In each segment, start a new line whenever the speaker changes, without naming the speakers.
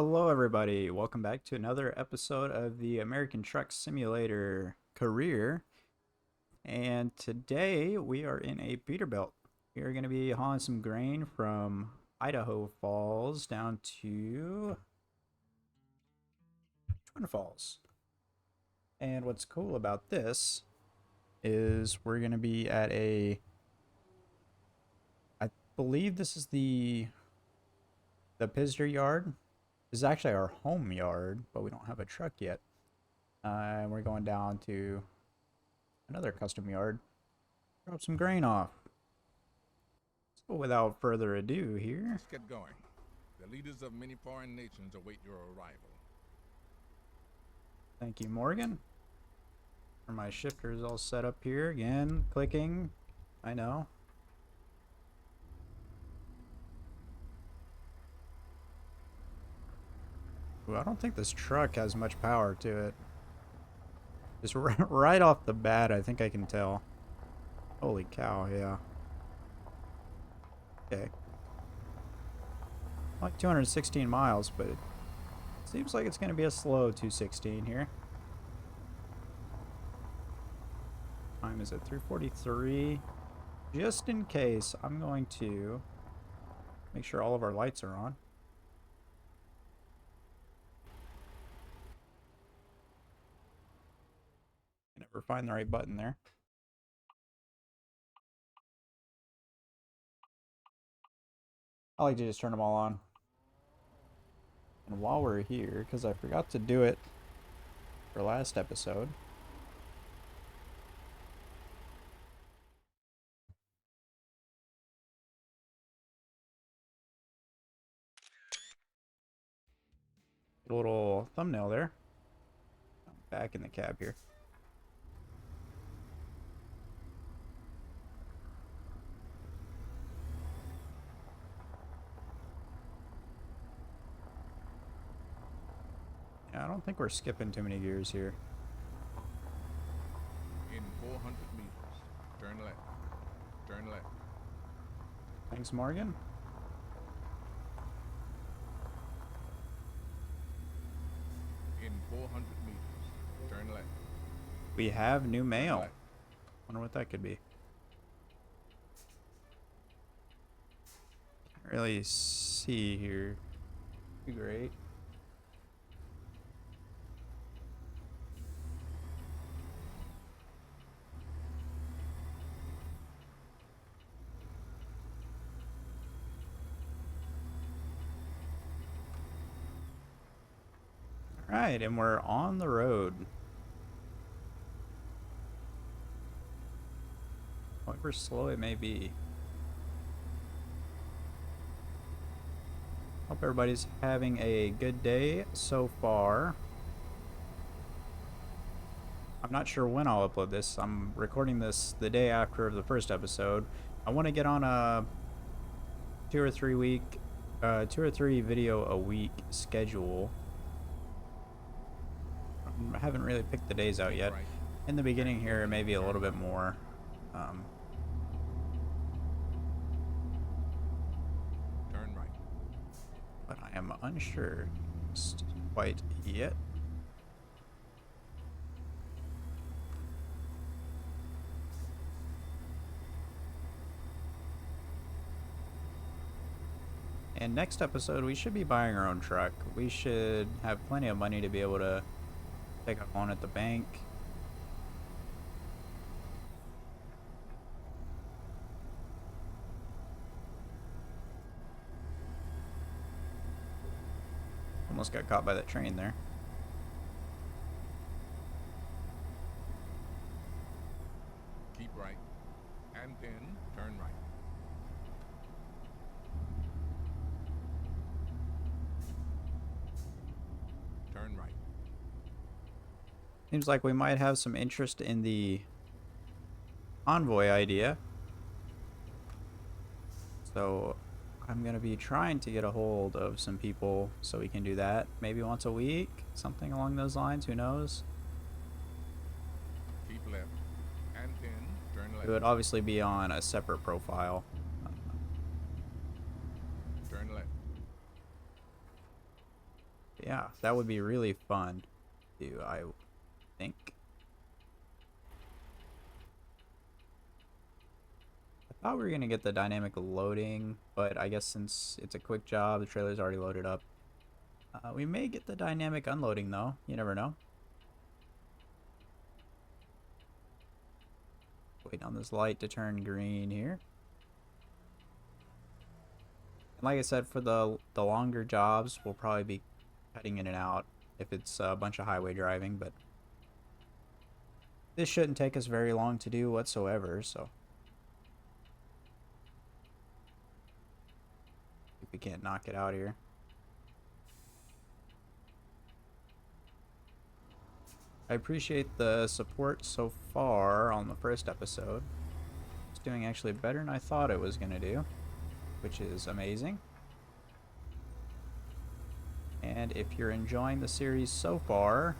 Hello, everybody. Welcome back to another episode of the American Truck Simulator career. And today we are in a Peterbilt. We are going to be hauling some grain from Idaho Falls down to Twin Falls. And what's cool about this is we're going to be at I believe this is the Pisder yard. This is actually our home yard, but we don't have a truck yet. And we're going down to another custom yard. Drop some grain off. So without further ado here.
Let's get going. The leaders of many foreign nations await your arrival.
Thank you, Morgan. For my shifters all set up here. Again, clicking. I know. Ooh, I don't think this truck has much power to it. Just right off the bat, I think I can tell. Holy cow, yeah. Okay. Like 216 miles, but it seems like it's going to be a slow 216 here. Time is at 3:43. Just in case, I'm going to make sure all of our lights are on. I never find the right button there. I like to just turn them all on. And while we're here, because I forgot to do it for last episode, a little thumbnail there. I'm back in the cab here. Yeah, I don't think we're skipping too many gears here.
In 400 meters, turn left. Turn left.
Thanks, Morgan.
In 400 meters, turn left.
We have new mail.
Left.
Wonder what that could be. Can't really see here. Be great. Alright, and we're on the road. However slow it may be. Hope everybody's having a good day so far. I'm not sure when I'll upload this. I'm recording this the day after the first episode. I want to get on a 2 or 3 video a week schedule. I haven't really picked the days out yet.
Right.
In the beginning here, maybe a little bit more.
Turn right.
But I am unsure just quite yet. And next episode, we should be buying our own truck. We should have plenty of money to be able to take a loan at the bank. Almost got caught by that train there.
Keep right. And then turn right. Turn right.
Seems like we might have some interest in the convoy idea. So I'm going to be trying to get a hold of some people so we can do that. Maybe once a week, something along those lines, who knows?
Keep left. And then turn left.
It would obviously be on a separate profile.
Turn left.
Yeah, that would be really fun to do, I think. I thought we were going to get the dynamic loading, but I guess since it's a quick job, the trailer's already loaded up. We may get the dynamic unloading, though. You never know. Waiting on this light to turn green here. And like I said, for the longer jobs, we'll probably be cutting in and out if it's a bunch of highway driving, but this shouldn't take us very long to do whatsoever, so if we can't knock it out here. I appreciate the support so far on the first episode. It's doing actually better than I thought it was going to do, which is amazing. And if you're enjoying the series so far,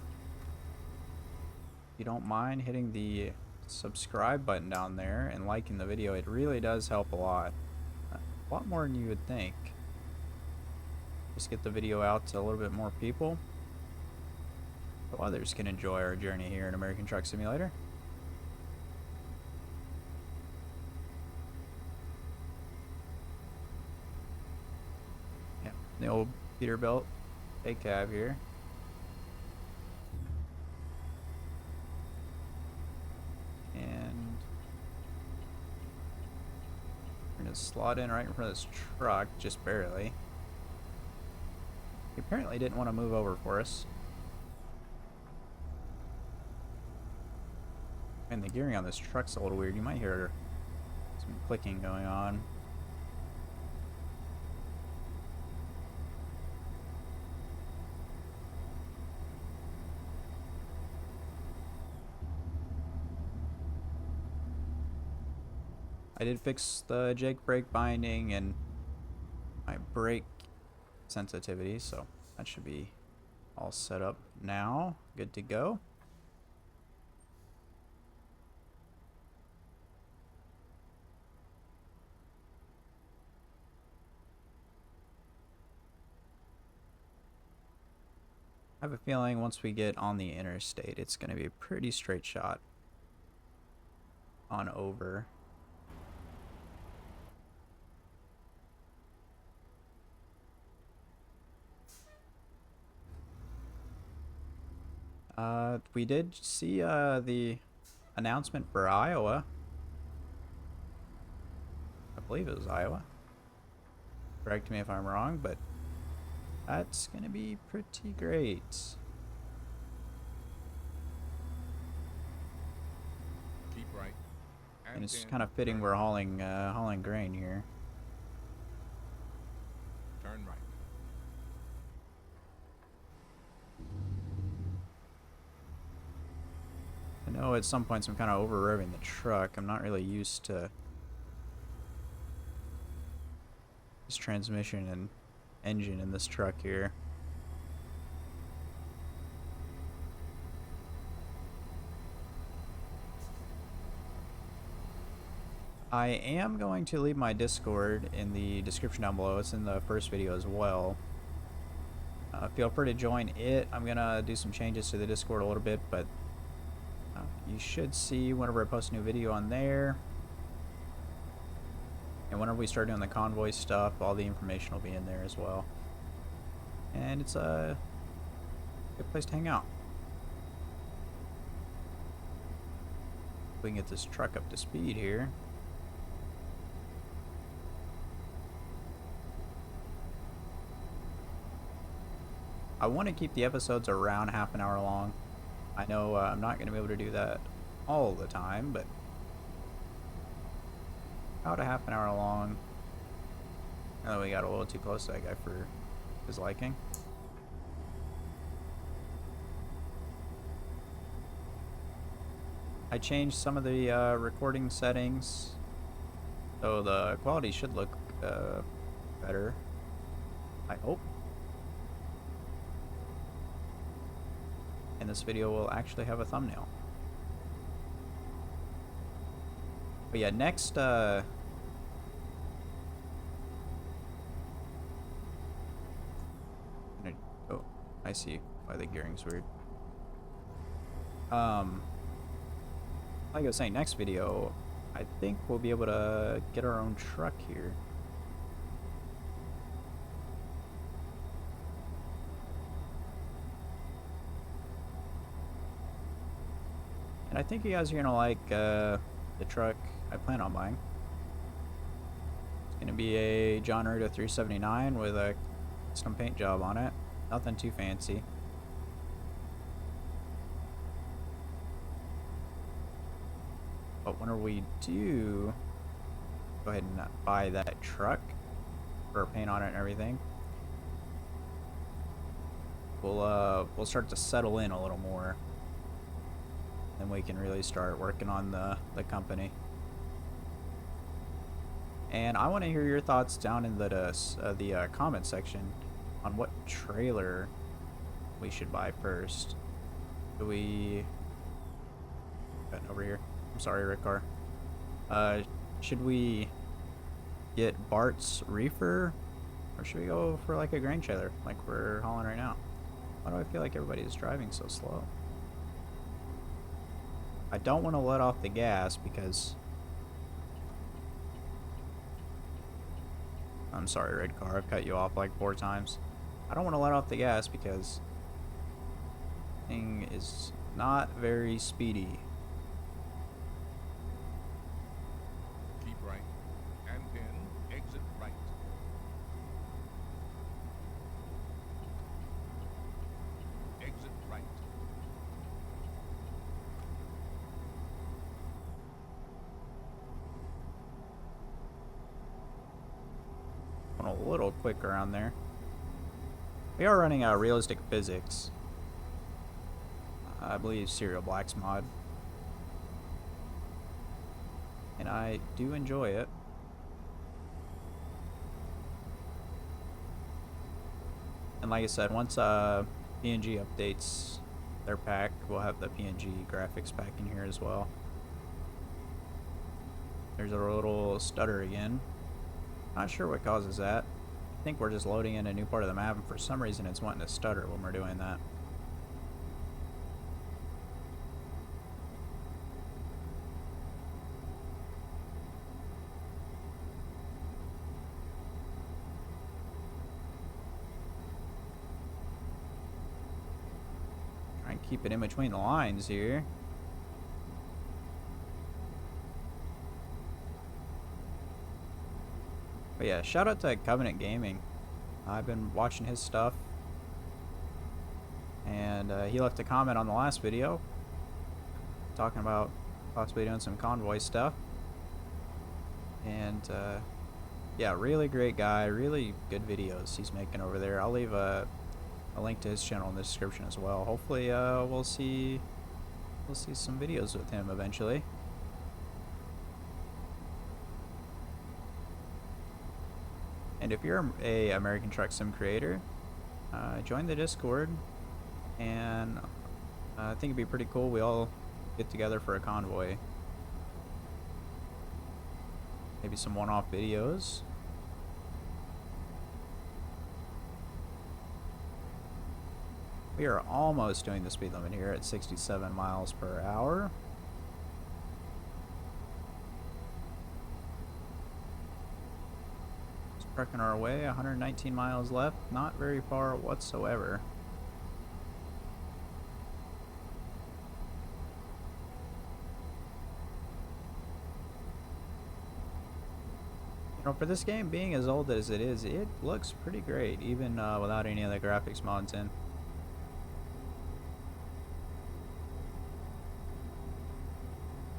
if you don't mind hitting the subscribe button down there and liking the video, it really does help a lot more than you would think. Just get the video out to a little bit more people so others can enjoy our journey here in American Truck Simulator. Yeah, the old Peterbilt A cab here. And we're gonna slot in right in front of this truck, just barely. He apparently didn't want to move over for us. And the gearing on this truck's a little weird. You might hear some clicking going on. I did fix the Jake brake binding and my brake sensitivity, so that should be all set up now. Good to go. I have a feeling once we get on the interstate, it's going to be a pretty straight shot on over. We did see the announcement for Iowa. I believe it was Iowa. Correct me if I'm wrong, but that's going to be pretty great.
Keep right.
And it's kind of fitting we're hauling grain here.
Turn right.
I know at some points I'm kind of over revving the truck. I'm not really used to this transmission and engine in this truck here. I am going to leave my Discord in the description down below. It's in the first video as well. Feel free to join it. I'm gonna do some changes to the Discord a little bit, but you should see whenever I post a new video on there. And whenever we start doing the convoy stuff, all the information will be in there as well. And it's a good place to hang out. We can get this truck up to speed here. I want to keep the episodes around half an hour long. I know I'm not going to be able to do that all the time, but about a half an hour long. I know we got a little too close to that guy for his liking. I changed some of the recording settings, so the quality should look better, I hope. And this video will actually have a thumbnail. But yeah, next I I see why the gearing's weird. Like I was saying, next video, I think we'll be able to get our own truck here. And I think you guys are gonna like the truck I plan on buying. It's gonna be a John Ruda 379 with a custom paint job on it. Nothing too fancy. But whenever we do go ahead and buy that truck for paint on it and everything, we'll start to settle in a little more. Then we can really start working on the company. And I want to hear your thoughts down in the comment section on what trailer we should buy first. Do we... over here. I'm sorry, Rick Car. Should we get Bart's reefer, or should we go for like a grain trailer like we're hauling right now? Why do I feel like everybody is driving so slow? I don't want to let off the gas because... I'm sorry, Red Car, I've cut you off like 4 times. I don't want to let off the gas because the thing is not very speedy.
Keep right, and then exit right. Exit right.
Went a little quick around there. We are running out of realistic physics. I believe Serial Black's mod. And I do enjoy it. And like I said, once PNG updates their pack, we'll have the PNG graphics pack in here as well. There's a little stutter again. Not sure what causes that. I think we're just loading in a new part of the map, and for some reason it's wanting to stutter when we're doing that. Try and keep it in between the lines here. But yeah, shout out to Covenant Gaming. I've been watching his stuff, and he left a comment on the last video talking about possibly doing some convoy stuff. And yeah, really great guy, really good videos he's making over there. I'll leave a link to his channel in the description as well. Hopefully we'll see some videos with him eventually. And if you're a American Truck Sim creator, join the Discord, and I think it'd be pretty cool. We all get together for a convoy. Maybe some one-off videos. We are almost doing the speed limit here at 67 miles per hour. Trucking our way, 119 miles left, not very far whatsoever. You know, for this game being as old as it is, it looks pretty great, even without any of the graphics mods in.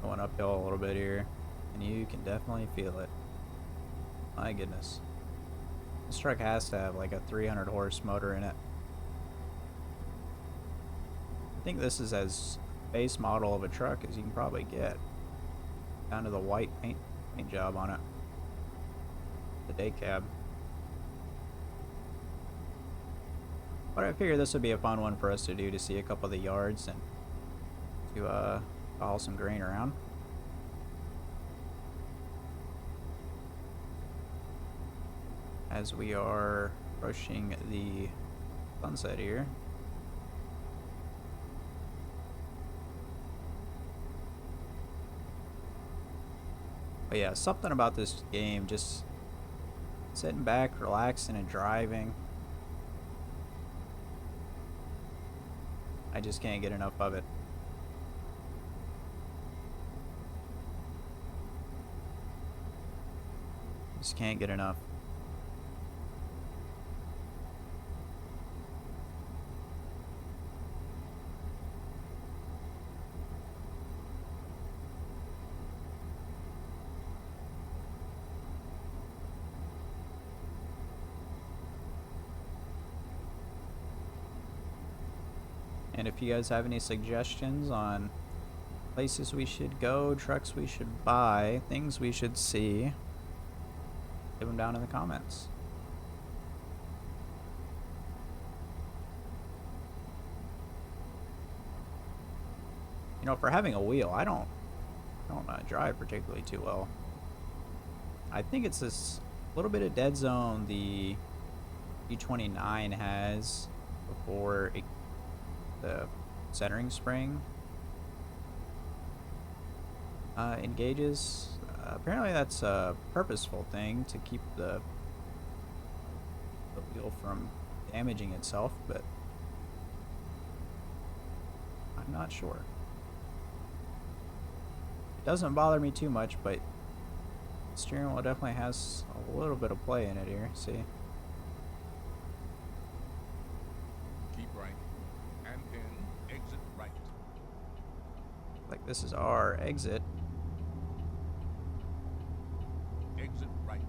Going uphill a little bit here, and you can definitely feel it. My goodness. This truck has to have like a 300 horse motor in it. I think this is as base model of a truck as you can probably get. Down to the white paint job on it. The day cab. But I figured this would be a fun one for us to do, to see a couple of the yards and to haul some grain around. As we are approaching the sunset here. But yeah, something about this game, just sitting back, relaxing, and driving. I just can't get enough of it. Just can't get enough. And if you guys have any suggestions on places we should go, trucks we should buy, things we should see, leave them down in the comments. You know, for having a wheel, I don't drive particularly too well. I think it's this little bit of dead zone the E29 has before the centering spring engages. Apparently that's a purposeful thing to keep the wheel from damaging itself, but I'm not sure. It doesn't bother me too much, but the steering wheel definitely has a little bit of play in it here. See?
Keep right. And then exit right.
Like this is our exit.
Exit right.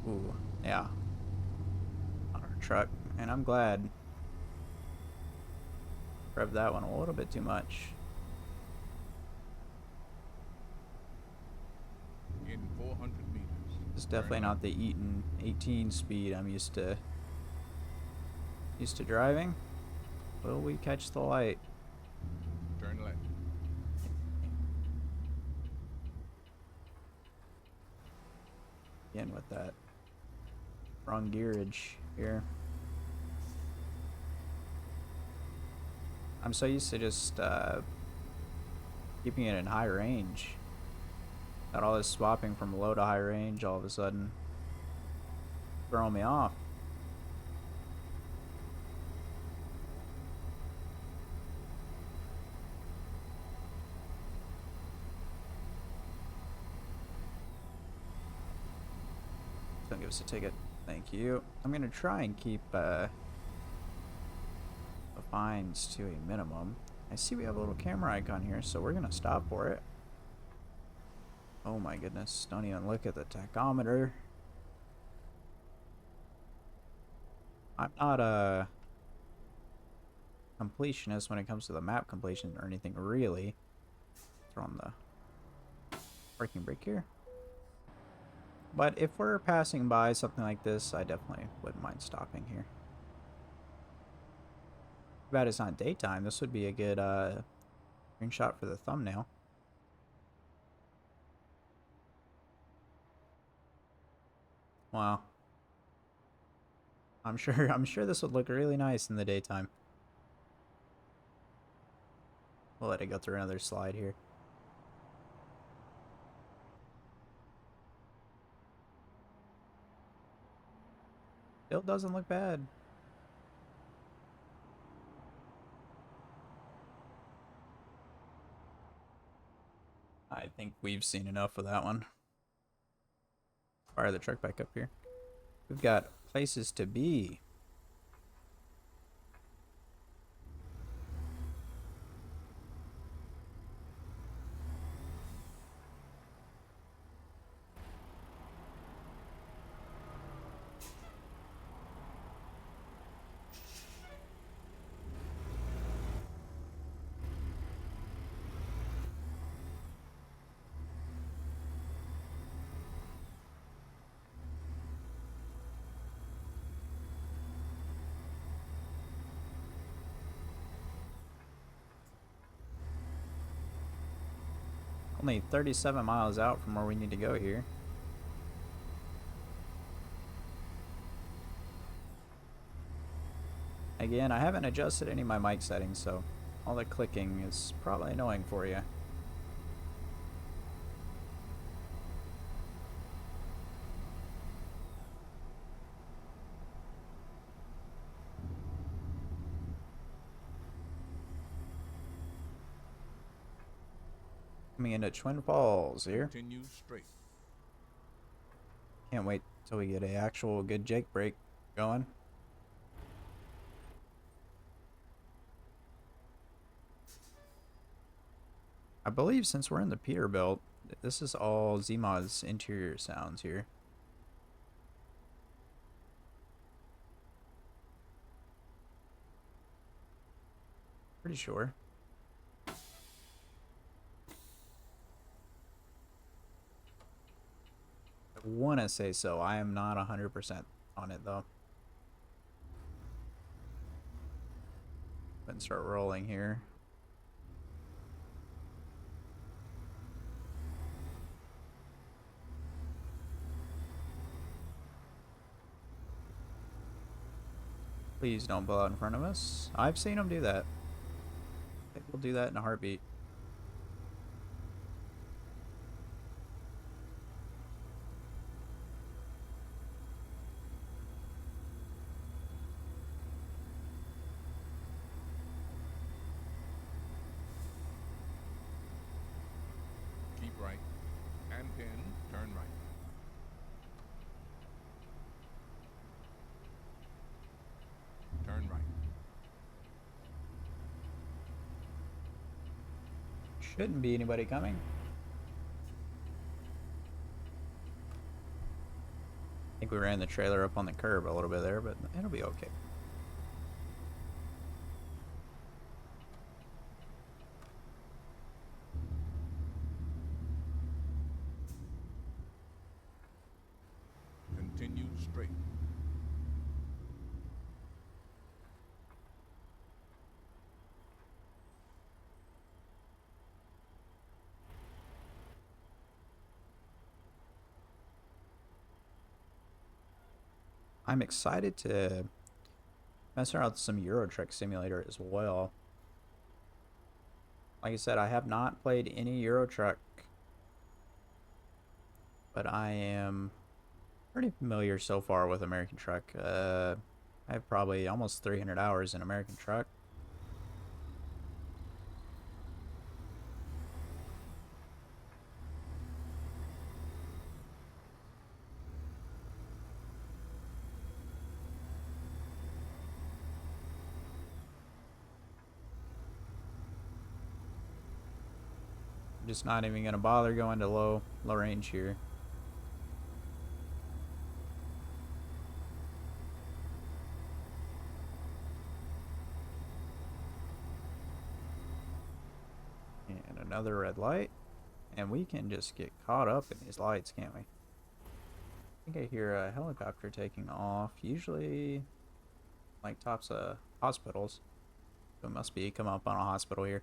Ooh, yeah. On our truck. And I'm glad. Revved that one a little bit too much.
In 400 meters.
It's definitely not the Eaton 18 speed I'm used to driving. Will we catch the light?
Turn left.
Again with that wrong gearage here. I'm so used to just keeping it in high range. Got all this swapping from low to high range all of a sudden throwing me off. Don't give us a ticket. Thank you. I'm gonna try and keep the fines to a minimum. I see we have a little camera icon here, so we're gonna stop for it. Oh my goodness, don't even look at the tachometer. I'm not a completionist when it comes to the map completion or anything really. Throw on the parking brake here. But if we're passing by something like this, I definitely wouldn't mind stopping here. Too bad it's not daytime. This would be a good screenshot for the thumbnail. Wow. I'm sure this would look really nice in the daytime. We'll let it go through another slide here. Still doesn't look bad. I think we've seen enough of that one. Fire the truck back up here. We've got places to be. Only 37 miles out from where we need to go here. Again, I haven't adjusted any of my mic settings, so all the clicking is probably annoying for you. Coming into Twin Falls here.
Continue straight.
Can't wait till we get a actual good Jake break going. I believe since we're in the Peterbilt, this is all Zmod's interior sounds here. Pretty sure. I want to say so. I am not 100% on it though. Let's start rolling here. Please don't blow out in front of us. I've seen them do that. I think we'll do that in a heartbeat.
Keep right. And then turn right. Turn right.
Shouldn't be anybody coming. I think we ran the trailer up on the curb a little bit there, but it'll be okay.
Continue straight.
I'm excited to mess around with some Euro Truck Simulator as well. Like I said, I have not played any Euro Truck, but I am pretty familiar so far with American Truck. I have probably almost 300 hours in American Truck. I'm just not even gonna bother going to low range here. And another red light. And we can just get caught up in these lights, can't we? I think I hear a helicopter taking off. Usually, like, tops of hospitals. So it must be come up on a hospital here.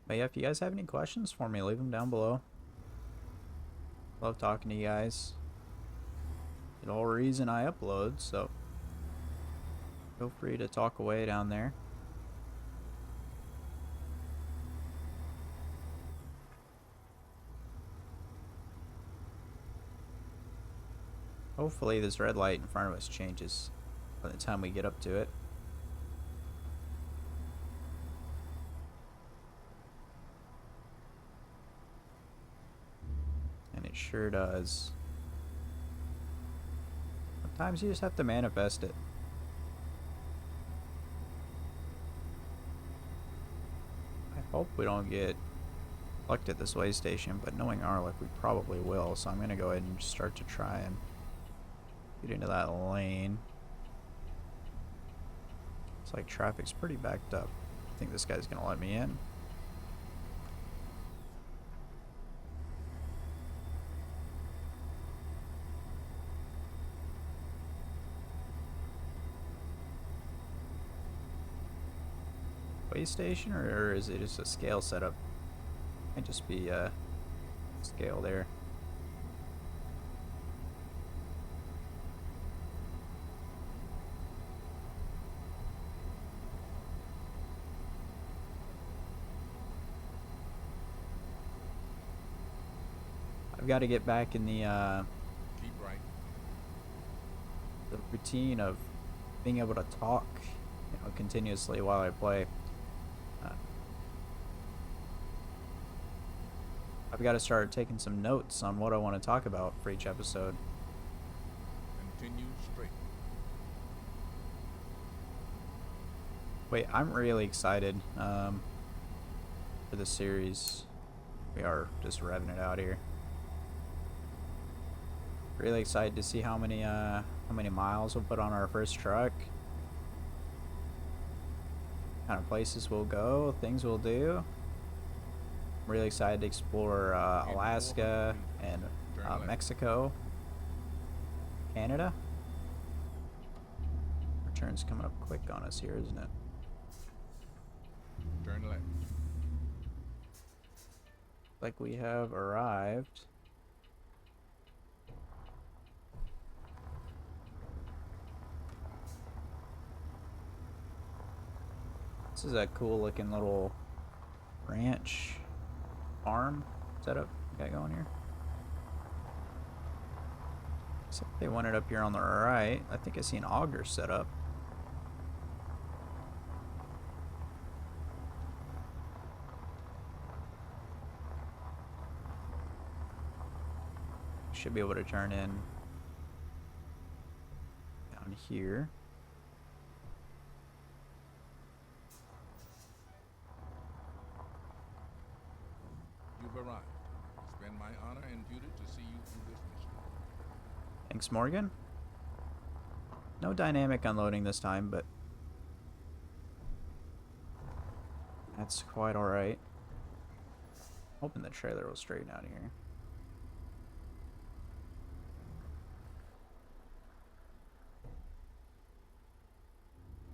But yeah, if you guys have any questions for me, leave them down below. Love talking to you guys. The whole reason I upload, so feel free to talk away down there. Hopefully this red light in front of us changes by the time we get up to it. And it sure does. Sometimes you just have to manifest it. I hope we don't get plucked at this way station, but knowing our luck, we probably will. So I'm going to go ahead and start to try and get into that lane. It's like traffic's pretty backed up. I think this guy's going to let me in. way station, or is it just a scale setup? Might just be a scale there. I've got to get back in the
Keep right.
routine of being able to talk, continuously while I play. I've got to start taking some notes on what I want to talk about for each episode.
Continue straight.
Wait, I'm really excited for the series. We are just revving it out here. Really excited to see how many miles we'll put on our first truck. Kind of places we'll go, things we'll do. I'm really excited to explore Alaska and Mexico, Canada. Our turn's coming up quick on us here, isn't it?
Turn left.
Like we have arrived. This is a cool looking little ranch farm setup we got going here. Except they want it up here on the right. I think I see an auger set up. Should be able to turn in down here.
You've arrived. It's been my honor and duty to see you through this mission.
Thanks, Morgan. No dynamic unloading this time, but that's quite alright. Hoping the trailer will straighten out here.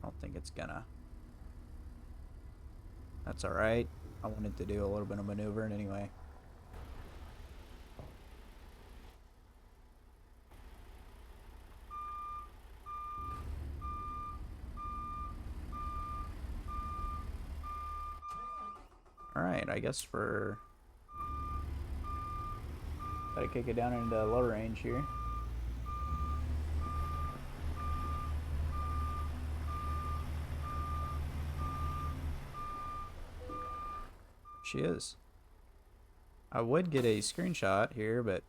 I don't think it's gonna. That's alright. I wanted to do a little bit of maneuvering anyway. Alright, I guess gotta kick it down into low range here. She is. I would get a screenshot here, but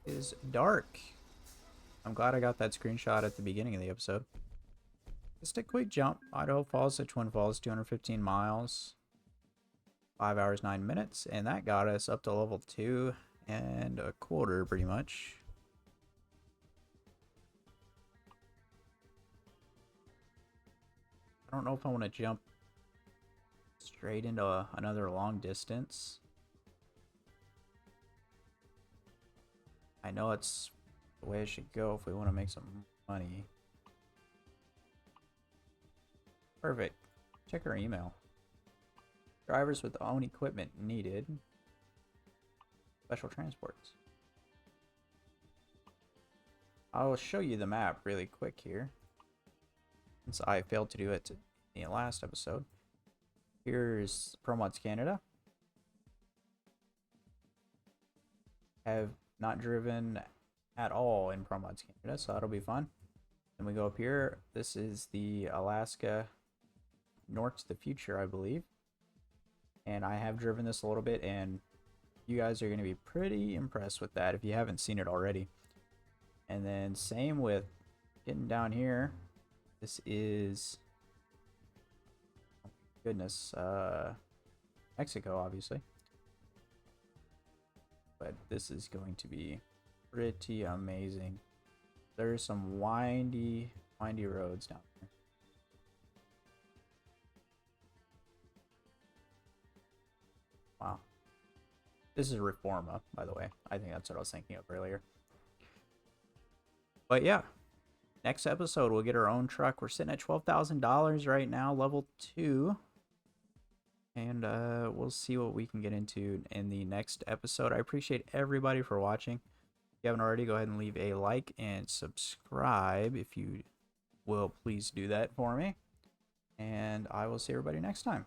it is dark. I'm glad I got that screenshot at the beginning of the episode. Just a quick jump. Idaho Falls to Twin Falls, 215 miles. 5 hours, 9 minutes. And that got us up to level 2 and a quarter, pretty much. I don't know if I want to jump straight into another long distance. I know it's the way it should go if we want to make some money. Perfect. Check our email. Drivers with own equipment needed. Special transports. I'll show you the map really quick here, since I failed to do it in the last episode. Here's ProMods Canada. Have not driven at all in ProMods Canada, so that'll be fun. Then we go up here. This is the Alaska North to the Future, I believe. And I have driven this a little bit, and you guys are going to be pretty impressed with that if you haven't seen it already. And then same with getting down here. This is, oh goodness, Mexico, obviously. But this is going to be pretty amazing. There's some windy roads down here. Wow. This is Reforma, by the way. I think that's what I was thinking of earlier. But yeah, next episode, we'll get our own truck. We're sitting at $12,000 right now, level 2. And we'll see what we can get into in the next episode. I appreciate everybody for watching. If you haven't already, go ahead and leave a like and subscribe if you will. Please do that for me. And I will see everybody next time.